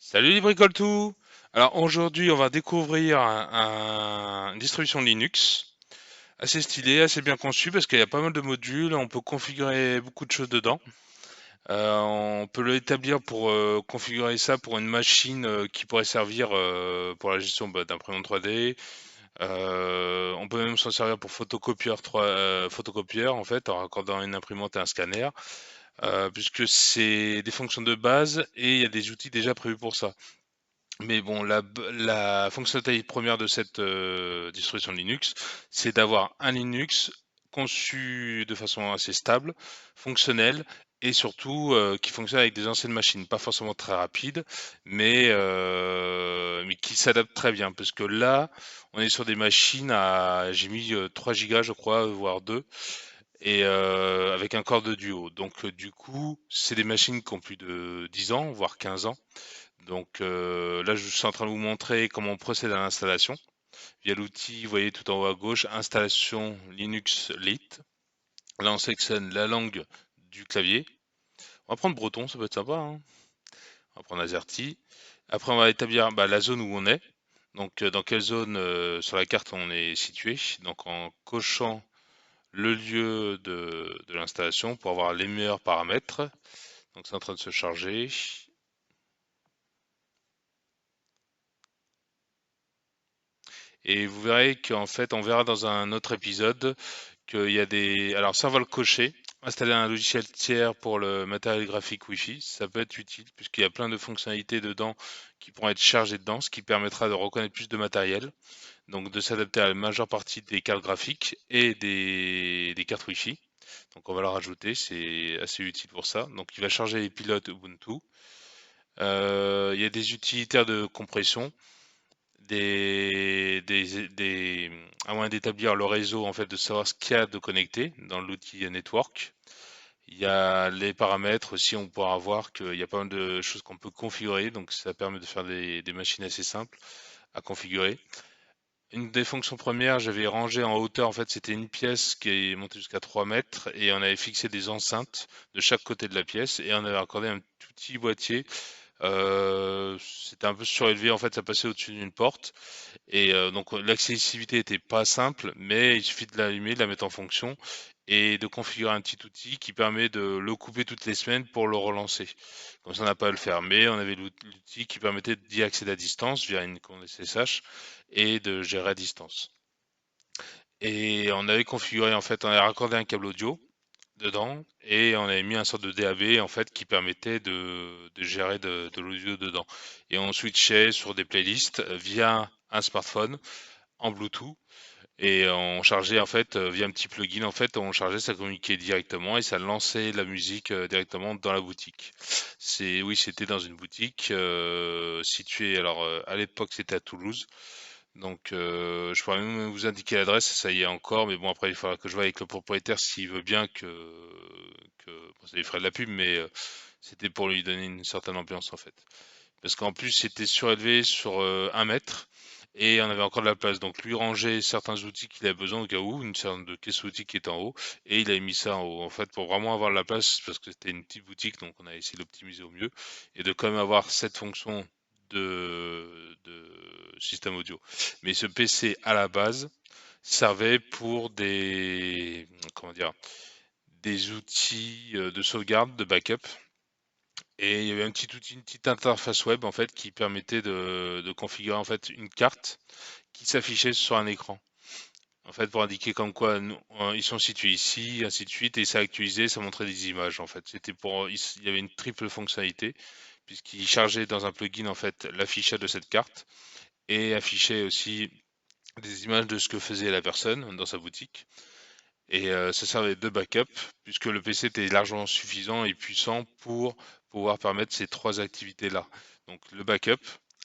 Salut les bricoles-tout! Alors aujourd'hui on va découvrir une distribution Linux assez stylée, assez bien conçue parce qu'il y a pas mal de modules, on peut configurer beaucoup de choses dedans. On peut l'établir pour configurer ça pour une machine qui pourrait servir pour la gestion d'imprimantes 3D. On peut même s'en servir pour photocopieur en fait en raccordant une imprimante et un scanner, puisque c'est des fonctions de base et il y a des outils déjà prévus pour ça. Mais bon, la fonctionnalité première de cette distribution Linux, c'est d'avoir un Linux conçu de façon assez stable, fonctionnel et surtout qui fonctionne avec des anciennes machines, pas forcément très rapides, mais qui s'adaptent très bien. Parce que là, on est sur des machines j'ai mis 3 gigas, je crois, voire 2, et avec un corps de duo. Donc du coup, c'est des machines qui ont plus de 10 ans, voire 15 ans. Donc là, je suis en train de vous montrer comment on procède à l'installation via l'outil, vous voyez tout en haut à gauche, installation Linux Lite. Là, on sélectionne la langue du clavier. On va prendre breton, ça peut être sympa, hein. On va prendre AZERTY. Après, on va établir la zone où on est. Donc, dans quelle zone sur la carte on est situé. Donc, en cochant le lieu de l'installation pour avoir les meilleurs paramètres. Donc, c'est en train de se charger. Et vous verrez qu'en fait, on verra dans un autre épisode qu'il y a des... Alors ça, on va le cocher. Installer un logiciel tiers pour le matériel graphique Wi-Fi, ça peut être utile puisqu'il y a plein de fonctionnalités dedans qui pourront être chargées dedans, ce qui permettra de reconnaître plus de matériel, donc de s'adapter à la majeure partie des cartes graphiques et des cartes Wi-Fi. Donc on va le rajouter, c'est assez utile pour ça. Donc il va charger les pilotes Ubuntu. Il y a des utilitaires de compression un moyen d'établir le réseau, en fait, de savoir ce qu'il y a de connecté dans l'outil network. Il y a les paramètres aussi, on pourra voir qu'il y a pas mal de choses qu'on peut configurer, donc ça permet de faire des machines assez simples à configurer. Une des fonctions premières, j'avais rangé en hauteur, en fait, c'était une pièce qui est montée jusqu'à 3 mètres et on avait fixé des enceintes de chaque côté de la pièce et on avait accordé un tout petit boîtier. C'était un peu surélevé, en fait, ça passait au-dessus d'une porte. Et donc l'accessibilité était pas simple, mais il suffit de l'allumer, de la mettre en fonction et de configurer un petit outil qui permet de le couper toutes les semaines pour le relancer. Comme ça, on n'a pas à le faire. Mais on avait l'outil qui permettait d'y accéder à distance via une commande SSH et de gérer à distance. Et on avait configuré, en fait, on avait raccordé un câble audio dedans et on avait mis un sorte de DAB en fait qui permettait de gérer de l'audio dedans. Et on switchait sur des playlists via un smartphone en Bluetooth et on chargeait en fait via un petit plugin en fait on chargeait, ça communiquait directement et ça lançait la musique directement dans la boutique. C'était dans une boutique située, alors à l'époque c'était à Toulouse, donc je pourrais même vous indiquer l'adresse, ça y est encore, mais bon après il faudra que je voie avec le propriétaire s'il veut bien que bon, ça lui ferait de la pub, mais c'était pour lui donner une certaine ambiance en fait. Parce qu'en plus, c'était surélevé sur 1 mètre et on avait encore de la place. Donc lui rangeait certains outils qu'il avait besoin au cas où, une sorte de caisse outils qui est en haut, et il avait mis ça en haut. En fait, pour vraiment avoir de la place, parce que c'était une petite boutique, donc on a essayé d'optimiser au mieux, et de quand même avoir cette fonction de système audio. Mais ce PC à la base servait pour comment dire, des outils de sauvegarde, de backup. Et il y avait un petit outil, une petite interface web en fait qui permettait de configurer en fait une carte qui s'affichait sur un écran. En fait, pour indiquer comme quoi ils sont situés ici, ainsi de suite, et ça actualisait, ça montrait des images en fait. Il y avait une triple fonctionnalité puisqu'il chargeait dans un plugin en fait l'affichage de cette carte et affichait aussi des images de ce que faisait la personne dans sa boutique. Et ça servait de backup, puisque le PC était largement suffisant et puissant pour pouvoir permettre ces trois activités-là. Donc le backup,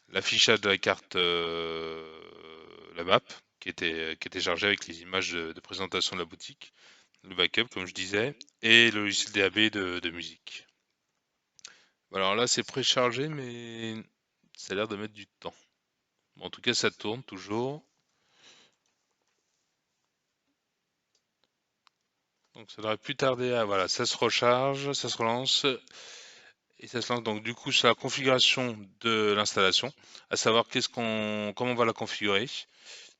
l'affichage de la carte, la map, qui était chargée avec les images de présentation de la boutique, le backup, comme je disais, et le logiciel DAB de musique. Alors là, c'est préchargé, mais ça a l'air de mettre du temps. Bon, en tout cas, ça tourne toujours. Donc ça devrait plus tarder à... Voilà, ça se recharge, ça se relance. Et ça se lance donc du coup sur la configuration de l'installation, à savoir comment on va la configurer.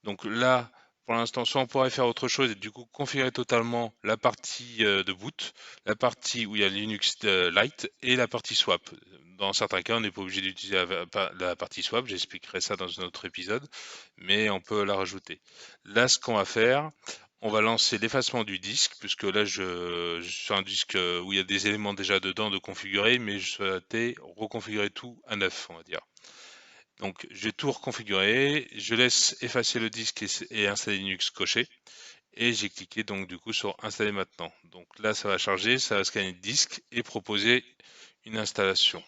Donc là, pour l'instant, soit on pourrait faire autre chose et du coup configurer totalement la partie de boot, la partie où il y a Linux Lite et la partie swap. Dans certains cas, on n'est pas obligé d'utiliser la partie swap, j'expliquerai ça dans un autre épisode, mais on peut la rajouter. Là, ce qu'on va faire, on va lancer l'effacement du disque, puisque là, je suis sur un disque où il y a des éléments déjà dedans de configurer, mais je souhaitais reconfigurer tout à neuf, on va dire. Donc, je vais tout reconfigurer, je laisse effacer le disque et installer Linux coché, et j'ai cliqué donc du coup sur installer maintenant. Donc là, ça va charger, ça va scanner le disque et proposer une installation.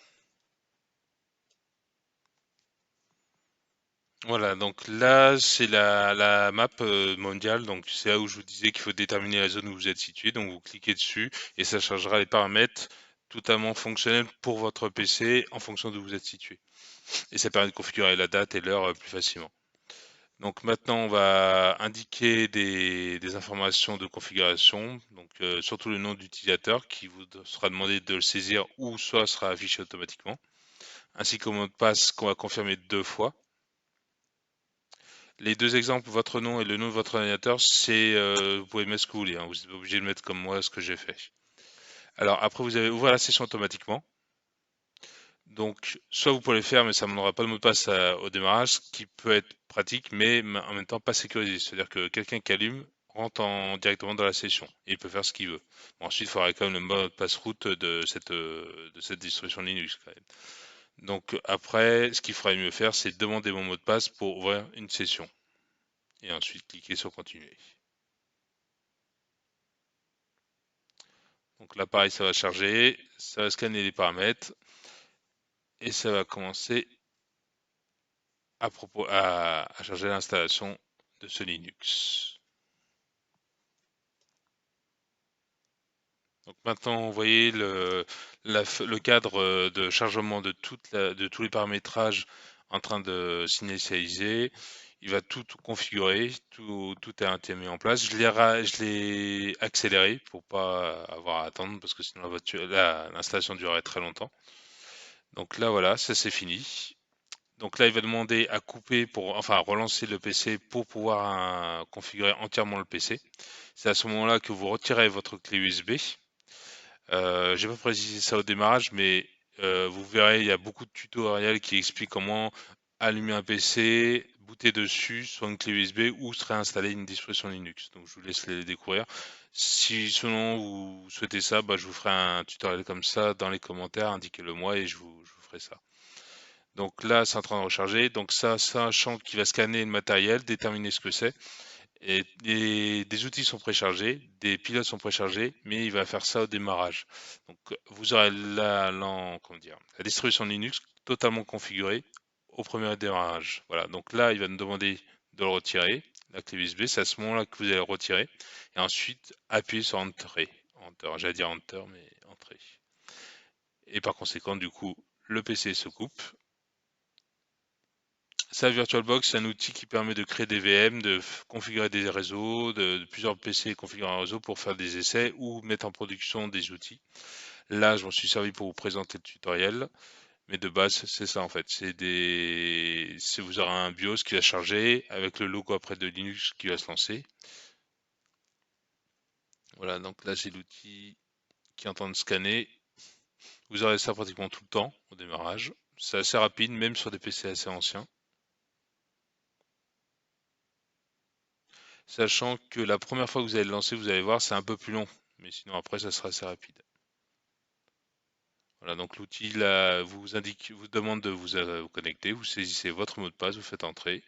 Voilà, donc là, c'est la map mondiale, donc c'est là où je vous disais qu'il faut déterminer la zone où vous êtes situé, donc vous cliquez dessus et ça chargera les paramètres totalement fonctionnels pour votre PC en fonction d'où vous êtes situé. Et ça permet de configurer la date et l'heure plus facilement. Donc maintenant, on va indiquer des informations de configuration, donc surtout le nom d'utilisateur qui vous sera demandé de le saisir ou soit sera affiché automatiquement, ainsi qu'au mot de passe qu'on va confirmer 2 fois. Les deux exemples, votre nom et le nom de votre ordinateur, vous pouvez mettre ce que vous voulez, hein, vous n'êtes pas obligé de mettre comme moi ce que j'ai fait. Alors après, vous allez ouvrir la session automatiquement. Donc, soit vous pouvez le faire, mais ça ne demandera pas le mot de passe au démarrage, ce qui peut être pratique, mais en même temps pas sécurisé. C'est-à-dire que quelqu'un qui allume rentre directement dans la session et il peut faire ce qu'il veut. Bon, ensuite, il faudra quand même le mot de passe route de cette distribution Linux quand même. Donc après, ce qu'il faudrait mieux faire, c'est demander mon mot de passe pour ouvrir une session et ensuite cliquer sur continuer. Donc là, pareil, ça va charger, ça va scanner les paramètres et ça va commencer à charger l'installation de ce Linux. Donc maintenant, vous voyez le cadre de chargement de tous les paramétrages en train de s'initialiser. Il va tout configurer, tout a été mis en place. Je l'ai accéléré pour pas avoir à attendre parce que sinon l'installation durerait très longtemps. Donc là, voilà, ça c'est fini. Donc là, il va demander à couper enfin, à relancer le PC pour pouvoir configurer entièrement le PC. C'est à ce moment-là que vous retirez votre clé USB. J'ai pas précisé ça au démarrage, mais vous verrez, il y a beaucoup de tutoriels qui expliquent comment allumer un PC, booter dessus sur une clé USB ou se réinstaller une distribution Linux. Donc je vous laisse les découvrir. Si selon vous souhaitez ça, bah, je vous ferai un tutoriel comme ça dans les commentaires, indiquez-le moi et je vous ferai ça. Donc là, c'est en train de recharger. Donc ça, c'est un champ qui va scanner le matériel, déterminer ce que c'est. Et des outils sont préchargés, des pilotes sont préchargés, mais il va faire ça au démarrage. Donc vous aurez comment dire, la distribution Linux totalement configurée au premier démarrage. Voilà, donc là il va nous demander de le retirer, la clé USB, c'est à ce moment-là que vous allez le retirer, et ensuite appuyer sur Enter. J'allais dire Enter, mais Entrée. Et par conséquent, du coup, le PC se coupe. Ça, VirtualBox, c'est un outil qui permet de créer des VM, de configurer des réseaux, de plusieurs PC configurer un réseau pour faire des essais ou mettre en production des outils. Là, je m'en suis servi pour vous présenter le tutoriel, mais de base, c'est ça en fait. Vous aurez un BIOS qui va charger avec le logo après de Linux qui va se lancer. Voilà, donc là, j'ai l'outil qui est en train de scanner. Vous aurez ça pratiquement tout le temps au démarrage. C'est assez rapide, même sur des PC assez anciens. Sachant que la première fois que vous allez le lancer, vous allez voir, c'est un peu plus long. Mais sinon, après, ça sera assez rapide. Voilà, donc l'outil là, vous demande de vous connecter, vous saisissez votre mot de passe, vous faites entrer,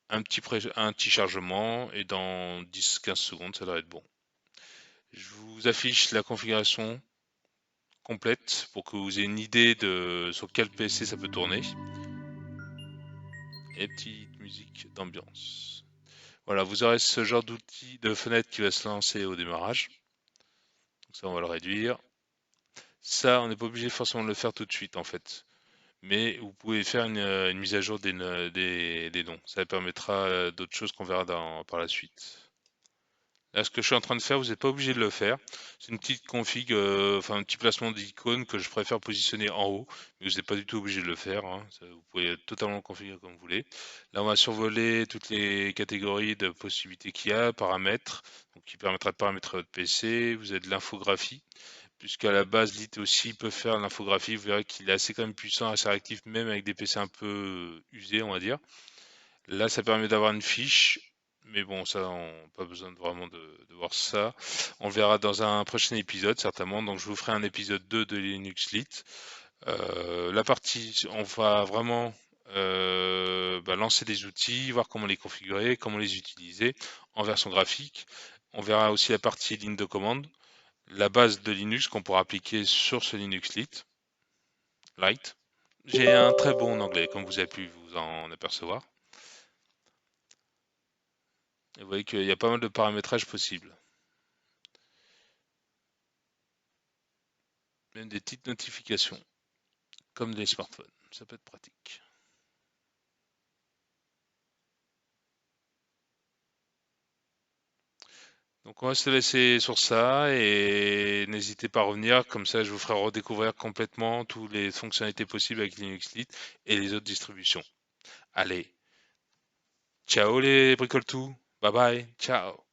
un petit chargement, et dans 10-15 secondes, ça devrait être bon. Je vous affiche la configuration complète pour que vous ayez une idée de sur quel PC ça peut tourner. Et petite musique d'ambiance. Voilà, vous aurez ce genre d'outil de fenêtre qui va se lancer au démarrage. Donc ça, on va le réduire. Ça, on n'est pas obligé forcément de le faire tout de suite en fait. Mais vous pouvez faire une mise à jour des noms. Ça permettra d'autres choses qu'on verra par la suite. Là, ce que je suis en train de faire, vous n'êtes pas obligé de le faire. C'est une petite config, enfin un petit placement d'icône que je préfère positionner en haut, mais vous n'êtes pas du tout obligé de le faire, hein. Vous pouvez totalement le configurer comme vous voulez. Là, on va survoler toutes les catégories de possibilités qu'il y a, paramètres, donc qui permettra de paramétrer votre PC. Vous avez de l'infographie, puisqu'à la base, Lite aussi peut faire l'infographie. Vous verrez qu'il est assez quand même puissant, assez réactif, même avec des PC un peu usés, on va dire. Là, ça permet d'avoir une fiche, mais bon, ça, on n'a pas besoin vraiment de voir ça. On le verra dans un prochain épisode, certainement. Donc, je vous ferai un épisode 2 de Linux Lite. La partie, on va vraiment lancer des outils, voir comment les configurer, comment les utiliser en version graphique. On verra aussi la partie ligne de commande, la base de Linux qu'on pourra appliquer sur ce Linux Lite. J'ai un très bon anglais, comme vous avez pu vous en apercevoir. Et vous voyez qu'il y a pas mal de paramétrages possibles. Même des petites notifications, comme des smartphones. Ça peut être pratique. Donc on va se laisser sur ça et n'hésitez pas à revenir, comme ça je vous ferai redécouvrir complètement toutes les fonctionnalités possibles avec Linux Lite et les autres distributions. Allez, ciao les bricoles tout, bye bye, ciao.